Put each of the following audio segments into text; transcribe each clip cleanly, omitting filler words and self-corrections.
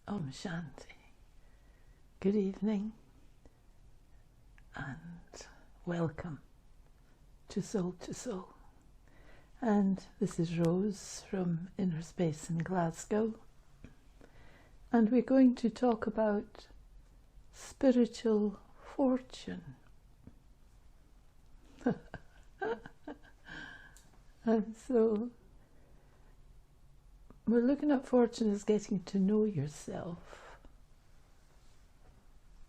Om Shanti. Good evening and welcome to Soul to Soul. And this is Rose from InnerSpace in Glasgow. And we're going to talk about spiritual fortune. And so we're looking at fortune as getting to know yourself.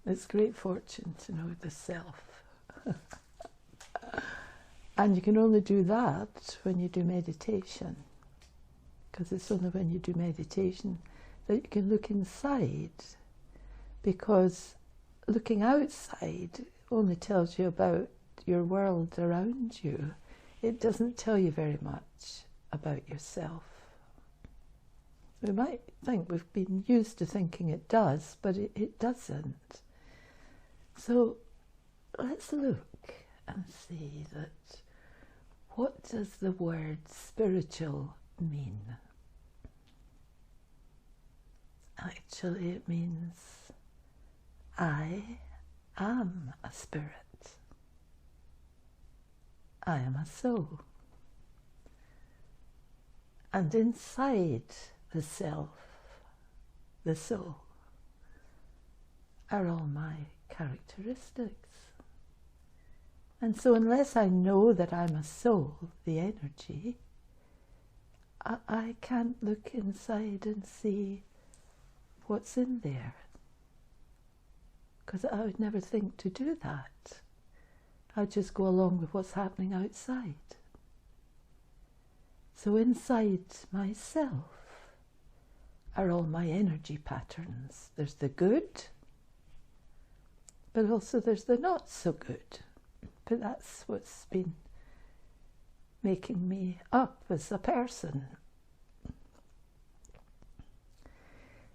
It's great fortune to know the self. And you can only do that when you do meditation, because it's only when you do meditation that you can look inside, because looking outside only tells you about your world around you. It doesn't tell you very much about yourself. We might think we've been used to thinking it does, but it doesn't. So let's look and see that what does the word spiritual mean? Actually, it means I am a spirit. I am a soul. And inside the self, the soul, are all my characteristics. And so unless I know that I'm a soul, the energy, I can't look inside and see what's in there, because I would never think to do that. I'd just go along with what's happening outside. So inside myself are all my energy patterns. There's the good, but also there's the not so good. But that's what's been making me up as a person.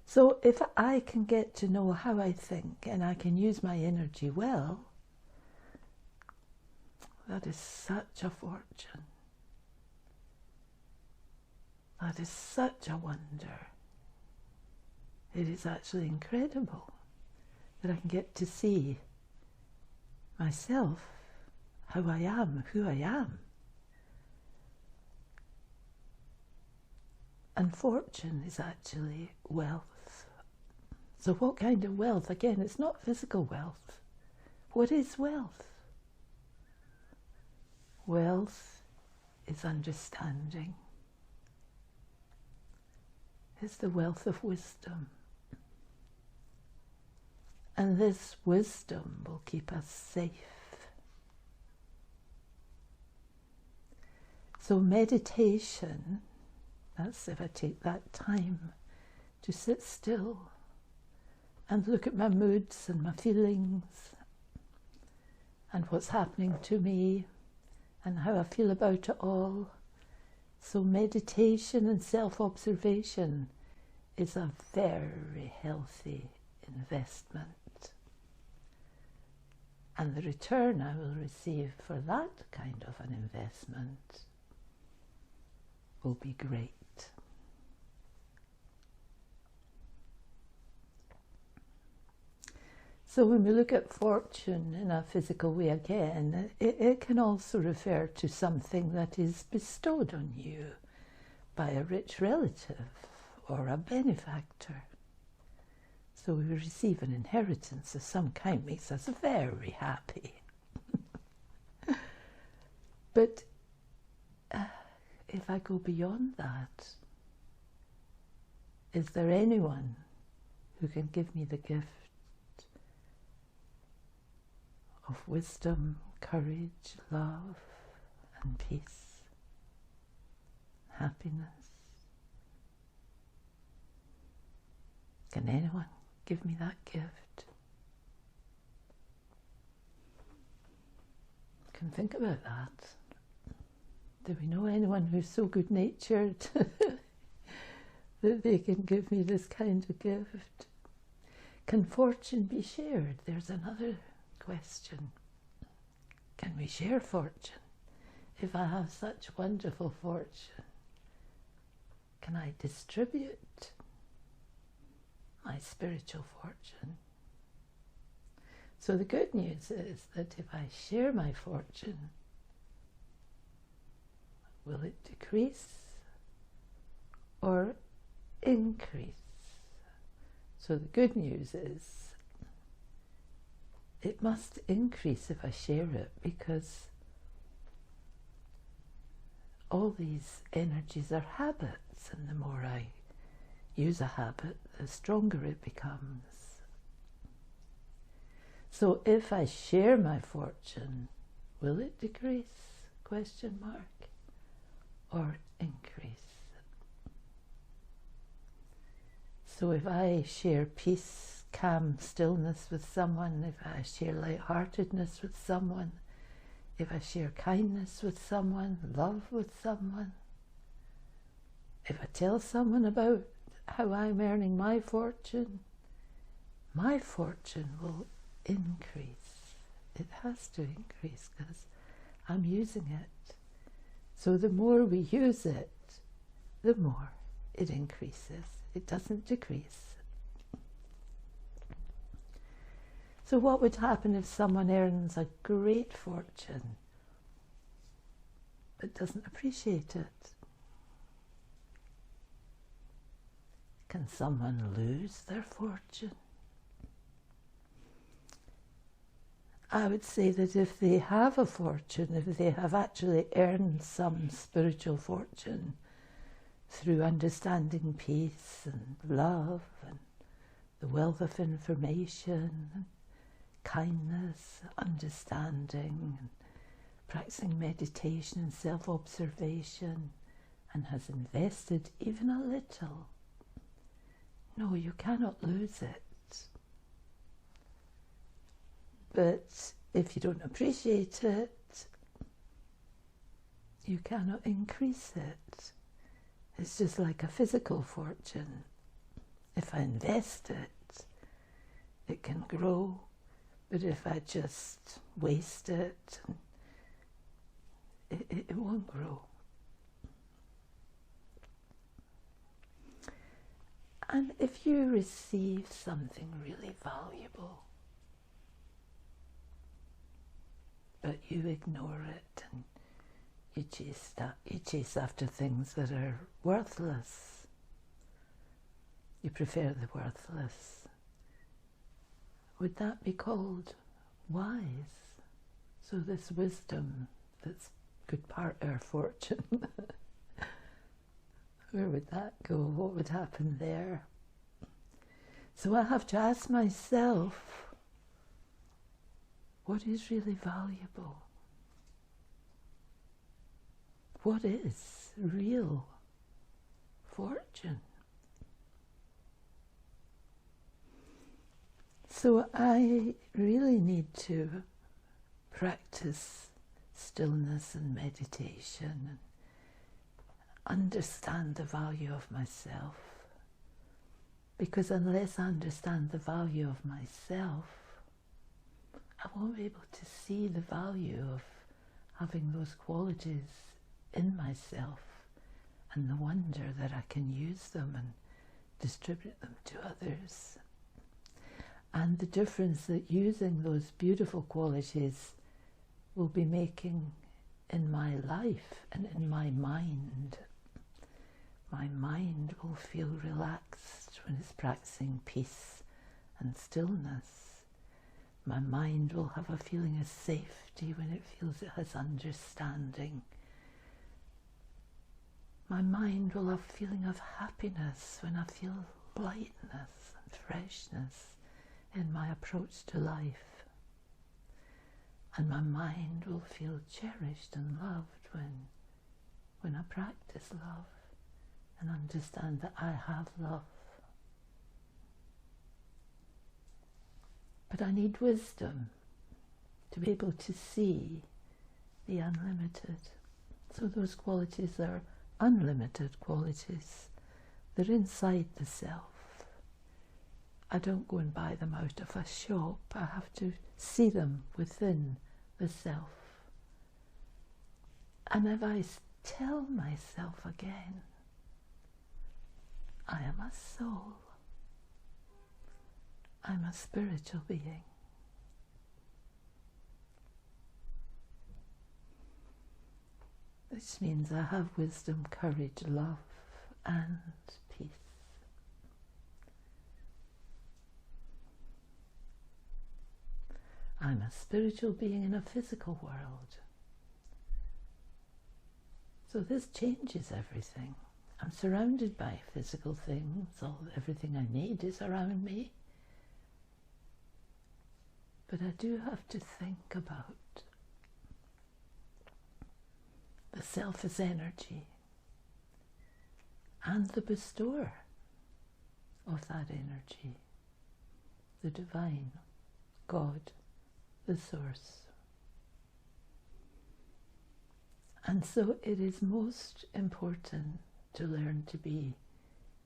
So if I can get to know how I think and I can use my energy well, that is such a fortune. That is such a wonder. It is actually incredible that I can get to see myself, how I am, who I am. And fortune is actually wealth. So what kind of wealth? Again, it's not physical wealth. What is wealth? Wealth is understanding. It's the wealth of wisdom. And this wisdom will keep us safe. So meditation, that's if I take that time to sit still and look at my moods and my feelings and what's happening to me and how I feel about it all. So meditation and self-observation is a very healthy investment. And the return I will receive for that kind of an investment will be great. So when we look at fortune in a physical way again, it can also refer to something that is bestowed on you by a rich relative or a benefactor. So we receive an inheritance of some kind, makes us very happy. But if I go beyond that, is there anyone who can give me the gift of wisdom, courage, love, and peace, happiness? Can anyone give me that gift? Can think about that. Do we know anyone who's so good-natured that they can give me this kind of gift? Can fortune be shared? There's another question. Can we share fortune? If I have such wonderful fortune, can I distribute my spiritual fortune. So the good news is that if I share my fortune, will it decrease or increase? So the good news is it must increase if I share it, because all these energies are habits, and the more I use a habit, the stronger it becomes. So if I share my fortune, will it decrease? Question mark. Or increase? So if I share peace, calm, stillness with someone, if I share lightheartedness with someone, if I share kindness with someone, love with someone, if I tell someone about how I'm earning my fortune will increase. It has to increase because I'm using it. So the more we use it, the more it increases. It doesn't decrease. So what would happen if someone earns a great fortune but doesn't appreciate it? Can someone lose their fortune? I would say that if they have a fortune, if they have actually earned some spiritual fortune through understanding peace and love and the wealth of information and kindness, understanding, and practicing meditation and self-observation, and has invested even a little, no, you cannot lose it. But if you don't appreciate it, you cannot increase it. It's just like a physical fortune. If I invest it, it can grow. But if I just waste it, it won't grow. And if you receive something really valuable, but you ignore it and you chase after things that are worthless, you prefer the worthless, would that be called wise? So this wisdom that's could part our fortune, where would that go? What would happen there? So I have to ask myself, what is really valuable? What is real fortune? So I really need to practice stillness and meditation and understand the value of myself. Because unless I understand the value of myself, I won't be able to see the value of having those qualities in myself and the wonder that I can use them and distribute them to others. And the difference that using those beautiful qualities will be making in my life and in my mind. My mind will feel relaxed when it's practicing peace and stillness. My mind will have a feeling of safety when it feels it has understanding. My mind will have a feeling of happiness when I feel lightness and freshness in my approach to life. And my mind will feel cherished and loved when I practice love and understand that I have love. But I need wisdom to be able to see the unlimited. So those qualities are unlimited qualities. They're inside the self. I don't go and buy them out of a shop. I have to see them within the self. And if I tell myself again, I am a soul, I'm a spiritual being. Which means I have wisdom, courage, love, and peace. I'm a spiritual being in a physical world. So this changes everything. I'm surrounded by physical things. Everything I need is around me. But I do have to think about the self as energy and the bestower of that energy, the divine, God, the source. And so it is most important to learn to be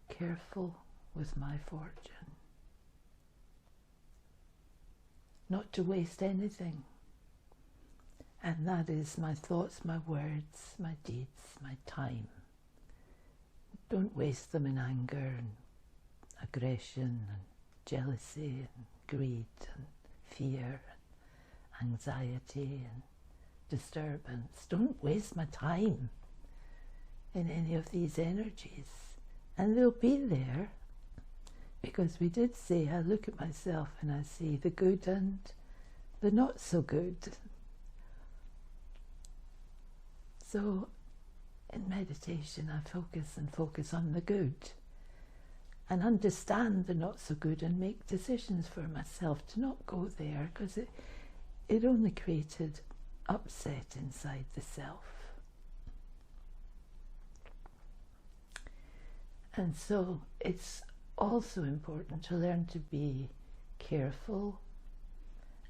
careful with my fortune, not to waste anything. And that is my thoughts, my words, my deeds, my time. Don't waste them in anger and aggression and jealousy and greed and fear and anxiety and disturbance. Don't waste my time in any of these energies. And they'll be there because we did say, I look at myself and I see the good and the not so good. So in meditation I focus on the good and understand the not so good and make decisions for myself to not go there, because it only created upset inside the self. And so it's also important to learn to be careful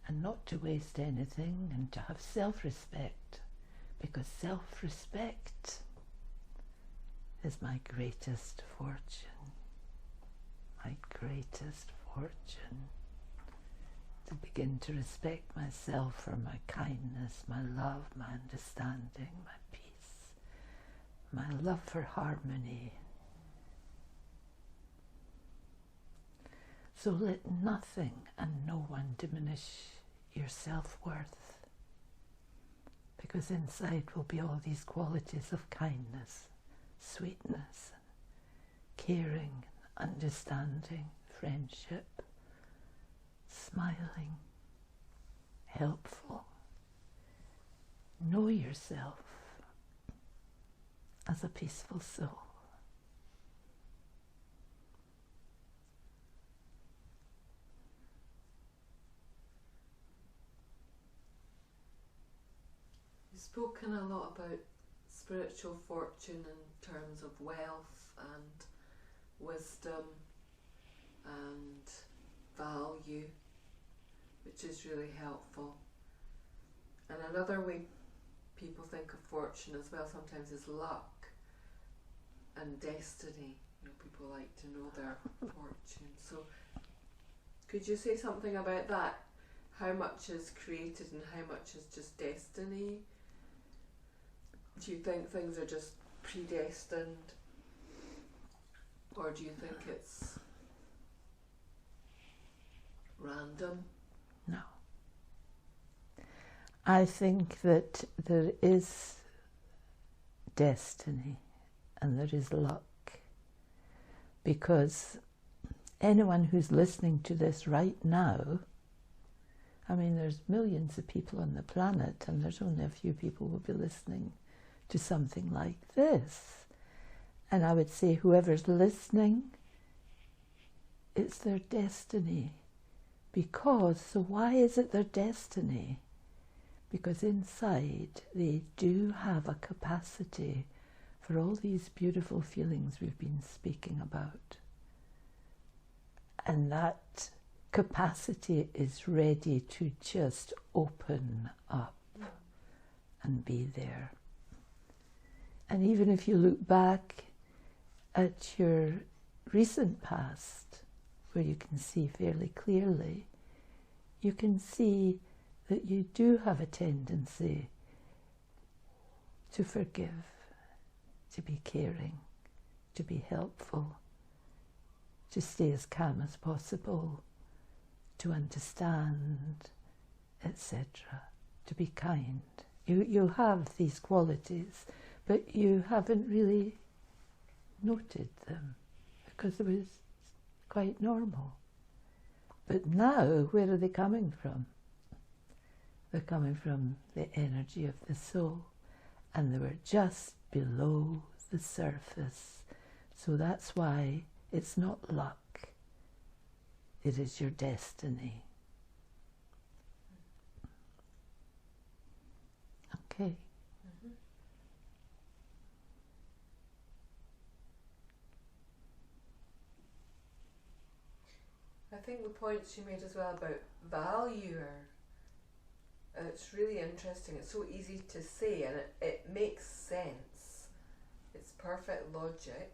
and not to waste anything and to have self-respect, because self-respect is my greatest fortune. My greatest fortune. To begin to respect myself for my kindness, my love, my understanding, my peace, my love for harmony. So let nothing and no one diminish your self-worth, because inside will be all these qualities of kindness, sweetness, caring, understanding, friendship, smiling, helpful. Know yourself as a peaceful soul. You've spoken a lot about spiritual fortune in terms of wealth and wisdom and value, which is really helpful. And another way people think of fortune as well sometimes is luck and destiny. You know, people like to know their fortune. So could you say something about that? How much is created and how much is just destiny? Do you think things are just predestined, or do you think it's random? No. I think that there is destiny and there is luck, because anyone who's listening to this right now, I mean, there's millions of people on the planet and there's only a few people who will be listening to something like this. And I would say whoever's listening, it's their destiny. So why is it their destiny? Because inside they do have a capacity for all these beautiful feelings we've been speaking about. And that capacity is ready to just open up and be there. And even if you look back at your recent past, where you can see fairly clearly, you can see that you do have a tendency to forgive, to be caring, to be helpful, to stay as calm as possible, to understand, etc., to be kind. You'll have these qualities, but you haven't really noted them because it was quite normal. But now, where are they coming from? They're coming from the energy of the soul, and they were just below the surface. So that's why it's not luck. It is your destiny. Okay. Mm-hmm. I think the points you made as well about value it's really interesting. It's so easy to say, and it makes sense. It's perfect logic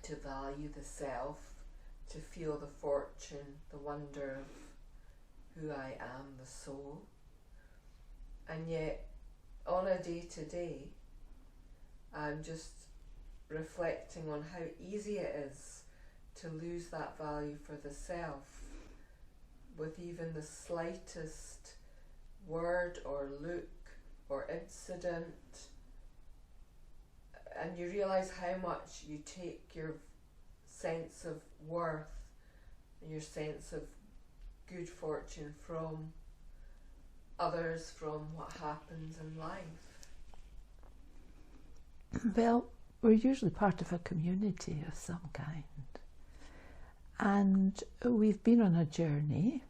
to value the self, to feel the fortune, the wonder of who I am, the soul. And yet, on a day-to-day, I'm just reflecting on how easy it is to lose that value for the self with even the slightest word or look or incident. And you realise how much you take your sense of worth and your sense of good fortune from others, from what happens in life. Well, we're usually part of a community of some kind. And we've been on a journey,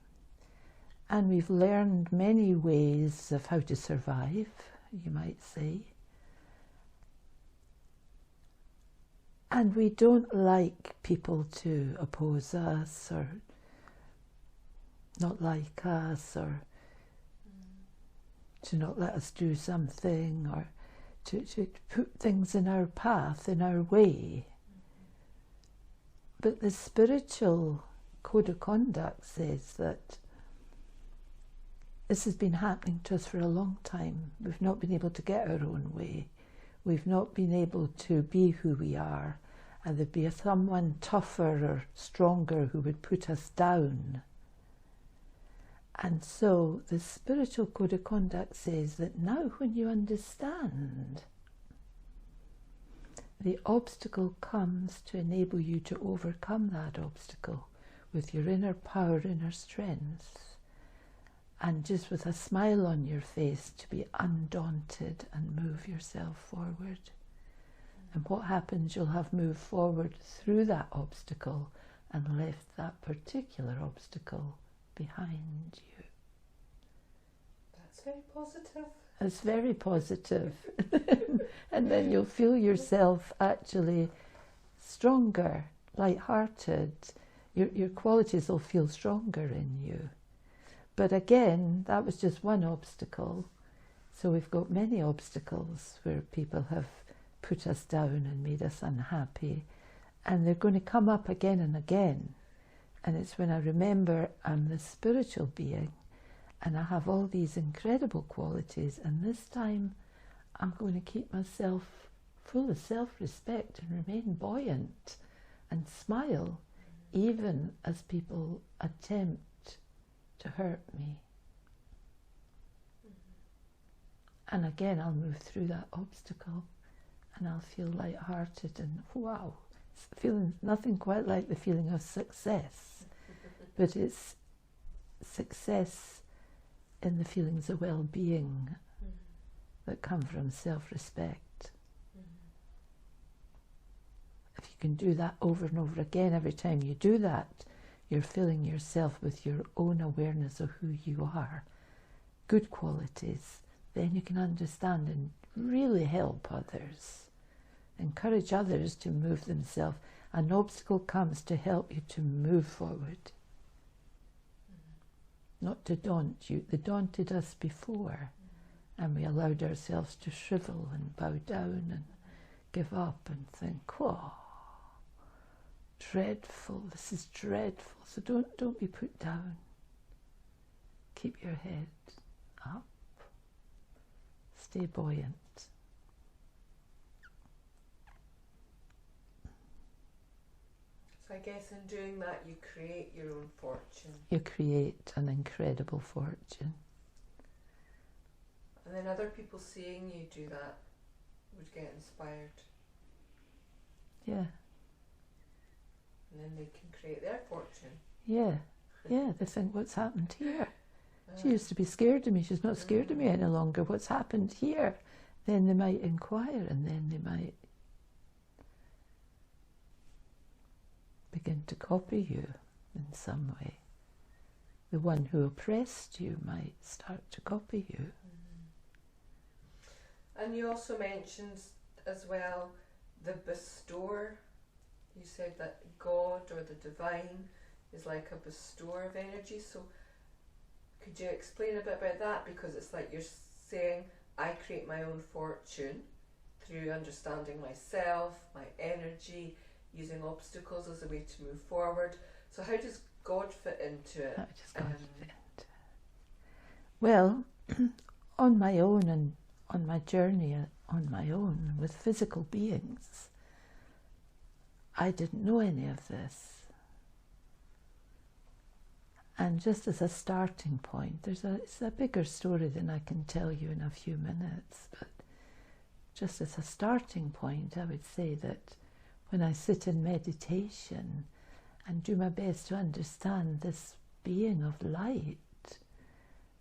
and we've learned many ways of how to survive, you might say. And we don't like people to oppose us or not like us or to not let us do something or to put things in our path, in our way. But the spiritual code of conduct says that this has been happening to us for a long time. We've not been able to get our own way. We've not been able to be who we are, and there'd be someone tougher or stronger who would put us down. And so the spiritual code of conduct says that now when you understand, the obstacle comes to enable you to overcome that obstacle with your inner power, inner strength, and just with a smile on your face to be undaunted and move yourself forward. And what happens, you'll have moved forward through that obstacle and left that particular obstacle behind you. That's very positive. It's very positive. And then you'll feel yourself actually stronger, light-hearted. Your qualities will feel stronger in you. But again, that was just one obstacle. So we've got many obstacles where people have put us down and made us unhappy. And they're going to come up again and again. And it's when I remember I'm the spiritual being and I have all these incredible qualities, and this time I'm going to keep myself full of self-respect and remain buoyant and smile even as people attempt to hurt me. And again, I'll move through that obstacle and I'll feel light-hearted and wow, it's feeling nothing quite like the feeling of success, but it's success in the feelings of well-being that come from self-respect. If you can do that over and over again, every time you do that, you're filling yourself with your own awareness of who you are, good qualities. Then you can understand and really help others, encourage others to move themselves. An obstacle comes to help you to move forward, not to daunt you. They daunted us before, and we allowed ourselves to shrivel and bow down and give up and think, oh, dreadful, this is dreadful. So don't be put down. Keep your head up. Stay buoyant. So I guess in doing that you create your own fortune. You create an incredible fortune. And then other people seeing you do that would get inspired. Yeah. And then they can create their fortune. Yeah. Yeah, they think, what's happened here? She used to be scared of me. She's not scared of me any longer. What's happened here? Then they might inquire, and then they might begin to copy you in some way. The one who oppressed you might start to copy you. And you also mentioned as well the bestower. You said that God or the divine is like a bestower of energy. So could you explain a bit about that? Because it's like you're saying, I create my own fortune through understanding myself, my energy, using obstacles as a way to move forward. So how does God fit into it? How does God fit into it? Well, on my own and on my journey on my own with physical beings, I didn't know any of this. And just as a starting point, it's a bigger story than I can tell you in a few minutes, but just as a starting point, I would say that when I sit in meditation and do my best to understand this being of light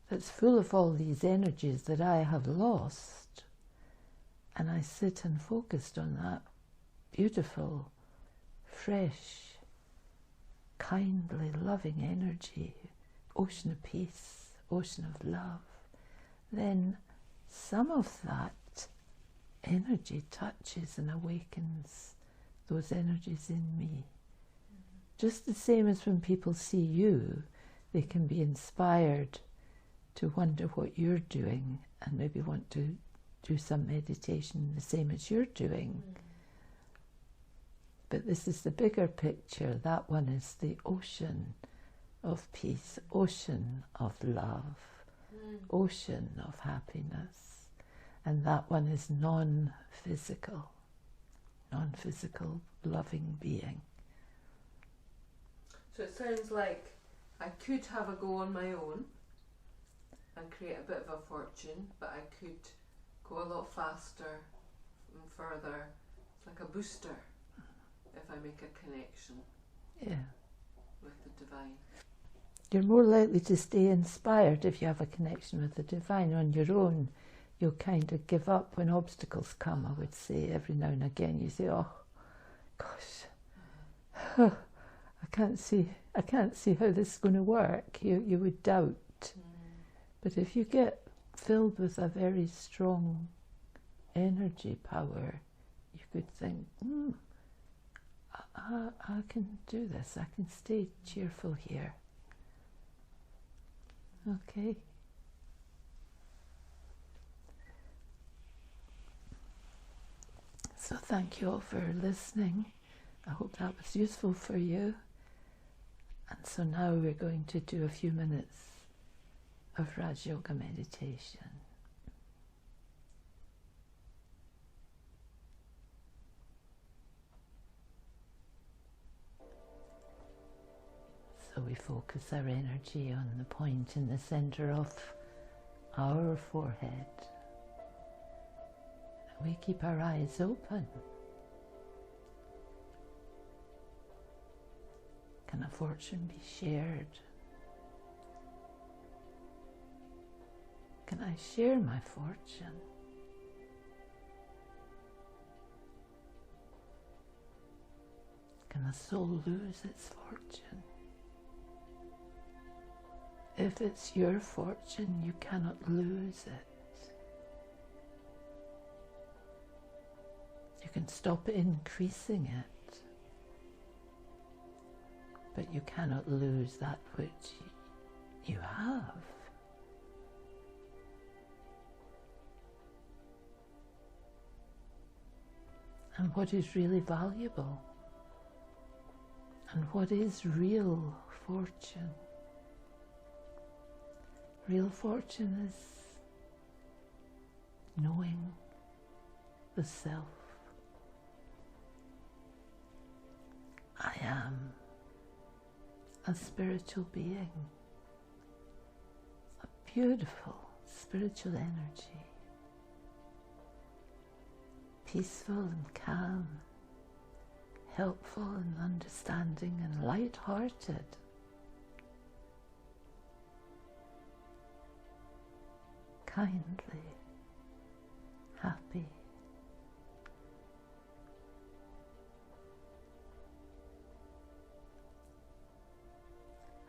that's full of all these energies that I have lost, and I sit and focused on that beautiful, fresh, kindly, loving energy, ocean of peace, ocean of love, then some of that energy touches and awakens those energies in me. Just the same as when people see you, they can be inspired to wonder what you're doing and maybe want to do some meditation the same as you're doing. But this is the bigger picture. That one is the ocean of peace, ocean of love, ocean of happiness. And that one is non-physical loving being. So it sounds like I could have a go on my own and create a bit of a fortune, but I could go a lot faster and further. It's like a booster if I make a connection with the divine. You're more likely to stay inspired if you have a connection with the divine. On your own, you'll kind of give up when obstacles come, I would say. Every now and again you say, oh gosh, I can't see how this is going to work. You would doubt. But if you get filled with a very strong energy power, you could think, I can do this. I can stay cheerful here. Okay. So thank you all for listening. I hope that was useful for you. And so now we're going to do a few minutes of Raj Yoga meditation. So we focus our energy on the point in the center of our forehead. And we keep our eyes open. Can a fortune be shared? Can I share my fortune? Can a soul lose its fortune? If it's your fortune, you cannot lose it. You can stop increasing it, but you cannot lose that which you have. And what is really valuable, and what is real fortune. Real fortune is knowing the self. I am a spiritual being, a beautiful spiritual energy, peaceful and calm, helpful and understanding and light-hearted. Kindly, happy.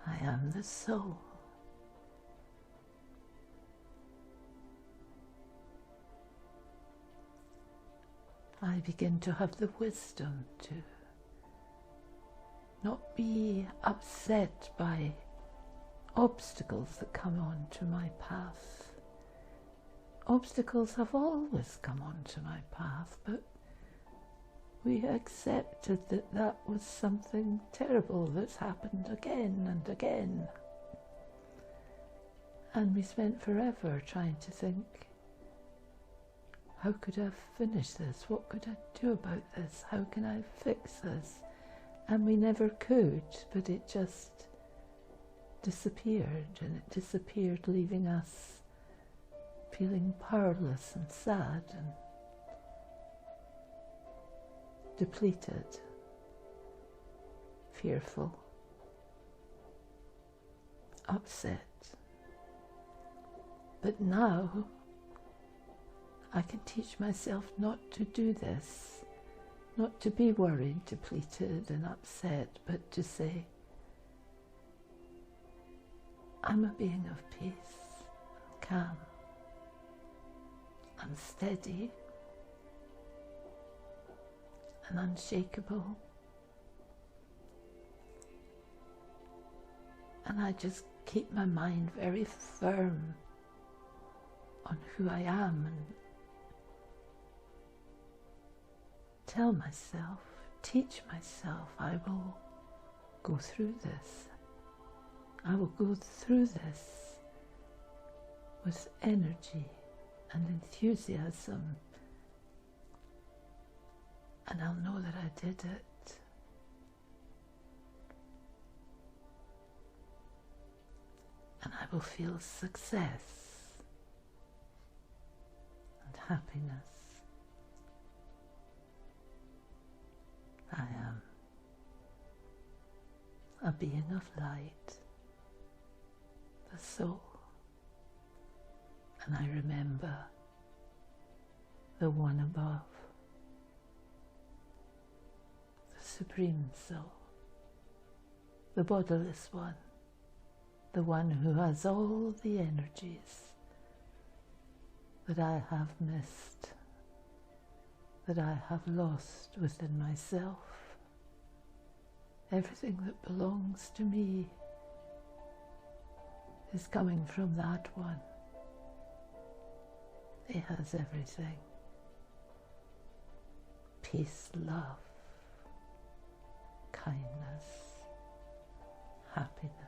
I am the soul. I begin to have the wisdom to not be upset by obstacles that come onto my path. Obstacles have always come onto my path, but we accepted that that was something terrible that's happened again and again. And we spent forever trying to think, how could I finish this? What could I do about this? How can I fix this? And we never could, but it just disappeared, and it disappeared, leaving us feeling powerless and sad and depleted, fearful, upset. But now I can teach myself not to do this, not to be worried, depleted and upset, but to say, I'm a being of peace, calm, I'm steady and unshakable, and I just keep my mind very firm on who I am and tell myself, teach myself, I will go through this. I will go through this with energy and enthusiasm, and I'll know that I did it. And I will feel success and happiness. I am a being of light, the soul, and I remember the one above, the Supreme Soul, the bodiless one, the one who has all the energies that I have missed, that I have lost within myself. Everything that belongs to me is coming from that one. He has everything. Peace, love, kindness, happiness.